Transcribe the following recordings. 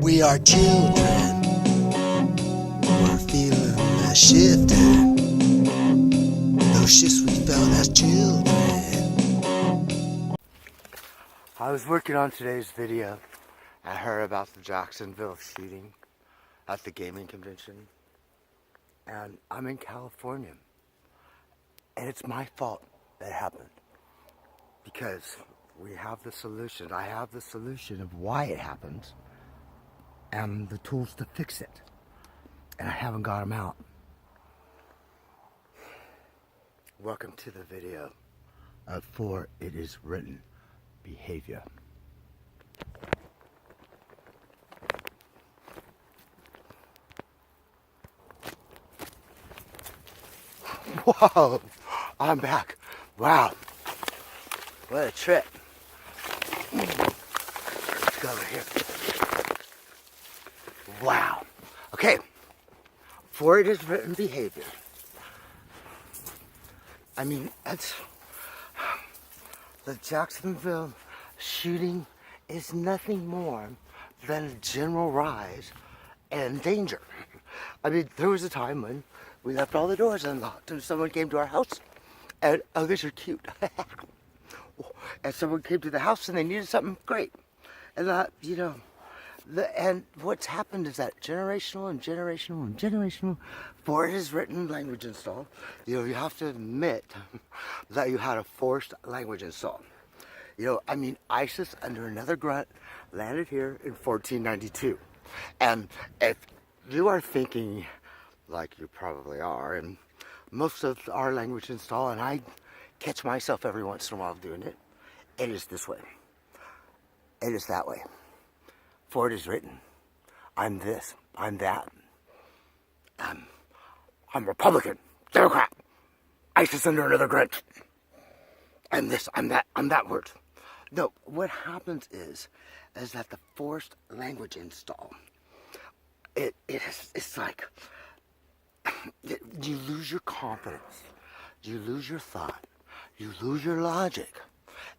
We are children, we're feeling the shifting. Those shifts we felt as children. I was working on today's video. I heard about the Jacksonville shooting at the gaming convention. And I'm in California. And it's my fault that it happened. Because we have the solution. I have the solution of why it happens. And the tools to fix it. And I haven't got them out. Welcome to the video of For It Is Written Behavior. Whoa! I'm back. Wow. What a trip. Let's go over here. Wow. Okay. For it is written behavior. I mean, that's the Jacksonville shooting is nothing more than a general rise and danger. I mean, there was a time when we left all the doors unlocked and someone came to our house and, oh, these are cute. And someone came to the house and they needed something great. And, you know, and what's happened is that generational and generational and generational, for it is written language install. You know, you have to admit that you had a forced language install. You know, I mean, ISIS under another grunt landed here in 1492. And if you are thinking, like you probably are, and most of our language install, and I catch myself every once in a while doing it, it is this way. It is that way. For it is written, I'm this, I'm that. I'm Republican, Democrat, ISIS under another grunt. I'm this, I'm that word. No, what happens is that the forced language install, it's like, you lose your confidence, you lose your thought, you lose your logic.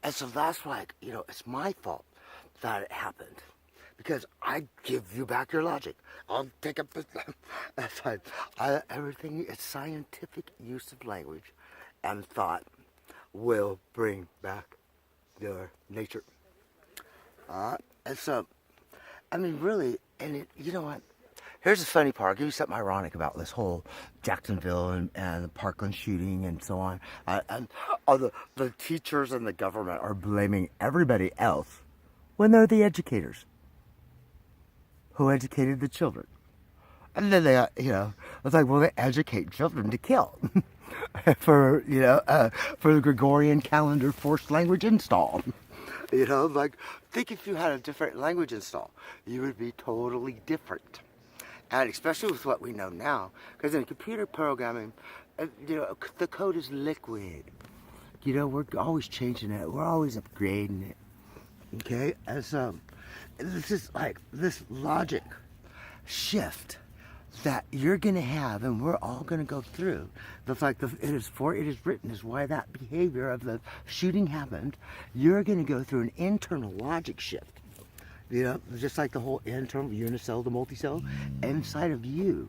And so that's why, you know, it's my fault that it happened. Because I give you back your logic. I'll take up the... That's fine. Everything is scientific use of language and thought will bring back your nature. And so, I mean, really, and it, you know what? Here's the funny part. I'll give you something ironic about this whole Jacksonville and the Parkland shooting and so on. And the teachers and the government are blaming everybody else when they're the educators who educated the children. And then they, you know, it's like, well, they educate children to kill for, you know, for the Gregorian calendar forced language install. You know, like, think if you had a different language install, you would be totally different. And especially with what we know now, because in computer programming, you know, the code is liquid. You know, we're always changing it. We're always upgrading it. Okay? And so, this is like this logic shift that you're going to have, and we're all going to go through. That's like it is written is why that behavior of the shooting happened. You're going to go through an internal logic shift. You know, just like the whole internal unicell, the multicell inside of you.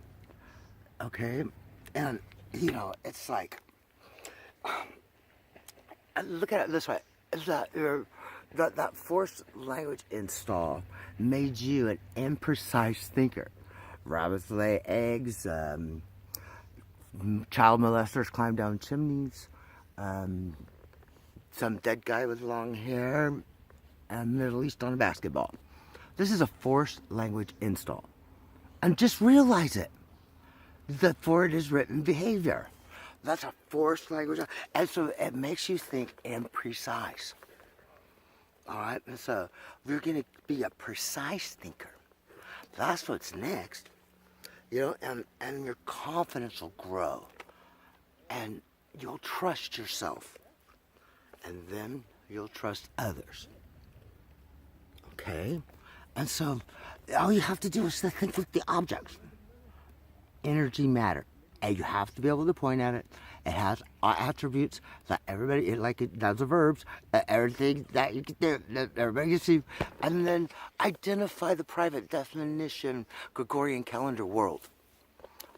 Okay? And, you know, it's like, look at it this way. Is that that forced language install made you an imprecise thinker. Rabbits lay eggs, child molesters climb down chimneys, some dead guy with long hair, and Middle East on a basketball. This is a forced language install. And just realize it. The for it is written behavior. That's a forced language. And so it makes you think imprecise. Alright, and so we're going to be a precise thinker. That's what's next. You know, and your confidence will grow. And you'll trust yourself. And then you'll trust others. Okay? And so all you have to do is to think with the objects. Energy, matter. And you have to be able to point at it. It has attributes that everybody, that's the verbs, everything that you can do, that everybody can see. And then identify the private definition Gregorian calendar world.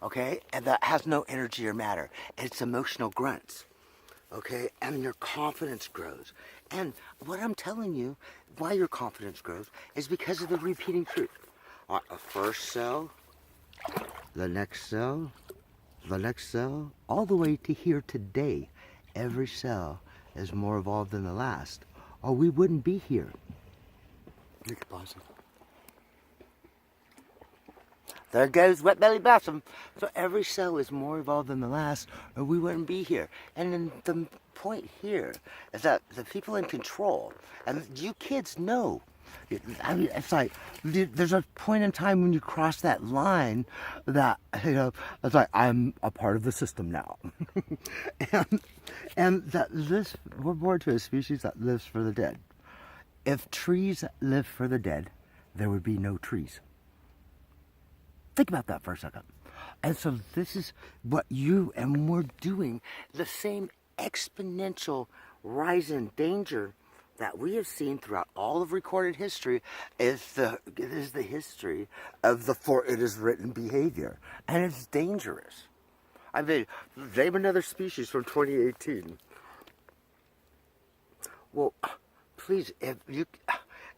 Okay? And that has no energy or matter. It's emotional grunts. Okay? And your confidence grows. And what I'm telling you, why your confidence grows, is because of the repeating truth. All right, the first cell, the next cell, the next cell, all the way to here today. Every cell is more evolved than the last, or we wouldn't be here. Look at Blossom. There goes Wet Belly Blossom. So every cell is more evolved than the last, or we wouldn't be here. And then the point here is that the people in control, and you kids know, I mean, it's like, there's a point in time when you cross that line that, it's like, I'm a part of the system now. and that we're born to a species that lives for the dead. If trees live for the dead, there would be no trees. Think about that for a second. And so this is what you and we're doing, the same exponential rise in danger that we have seen throughout all of recorded history is the history of the for it is written behavior. And it's dangerous. I mean, name another species from 2018. Well, please, if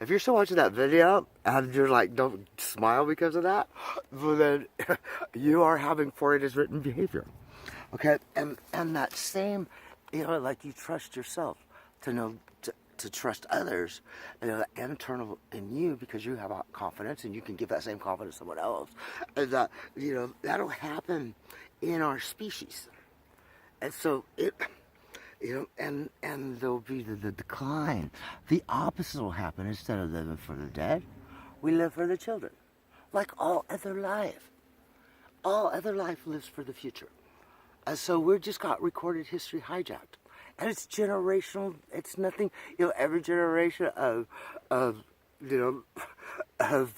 you're still watching that video and you're like, don't smile because of that, well then you are having for it is written behavior. Okay? And that same, like you trust yourself to know to trust others, that internal in you, because you have confidence and you can give that same confidence to someone else, and that that'll happen in our species. And so and there'll be the decline. The opposite will happen. Instead of living for the dead, we live for the children, like all other life. All other life lives for the future. And so we've just got recorded history hijacked. And it's generational. It's nothing. Every generation of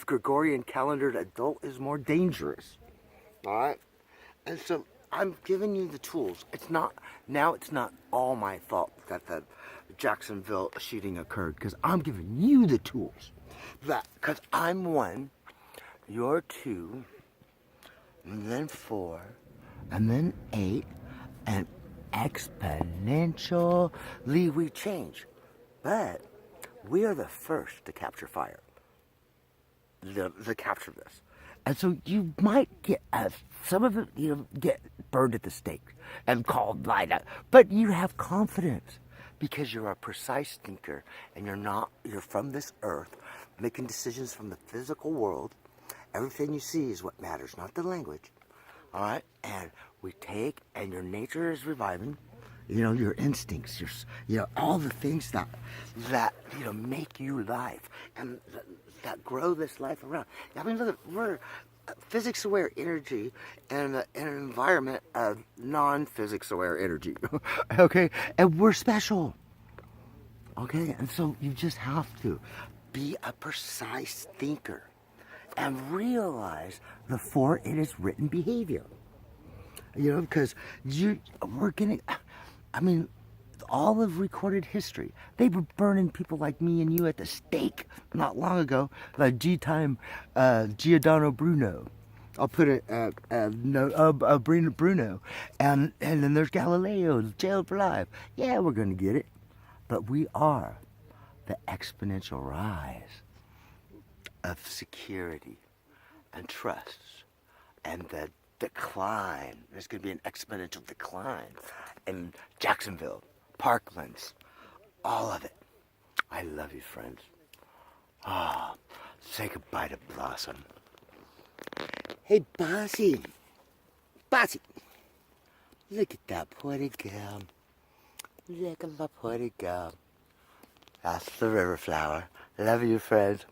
Gregorian calendared adult is more dangerous. All right. And so I'm giving you the tools. It's not all my fault that the Jacksonville shooting occurred, because I'm giving you the tools. Because I'm 1, you're 2, and then 4, and then 8, and exponentially we change. But we are the first to capture fire, to capture this. And so you might get, some of it, get burned at the stake and called light up. But you have confidence because you're a precise thinker and you're from this earth, making decisions from the physical world. Everything you see is what matters, not the language. All right? And we take, and your nature is reviving, your instincts, all the things that make you life and that grow this life around. I mean, look, we're physics aware energy and an environment of non-physics aware energy. Okay? And we're special. Okay? And so you just have to be a precise thinker and realize the for it is written behavior. Because all of recorded history, they were burning people like me and you at the stake not long ago, like Giordano Bruno. I'll put it, Bruno. And then there's Galileo, jailed for life. Yeah, we're going to get it. But we are the exponential rise of security and trust, and the decline. There's going to be an exponential decline in Jacksonville, Parklands, all of it. I love you, friends. Say goodbye to Blossom. Hey, Bossy. Bossy. Look at that pretty girl. Look at that pretty girl. That's the river flower. Love you, friends.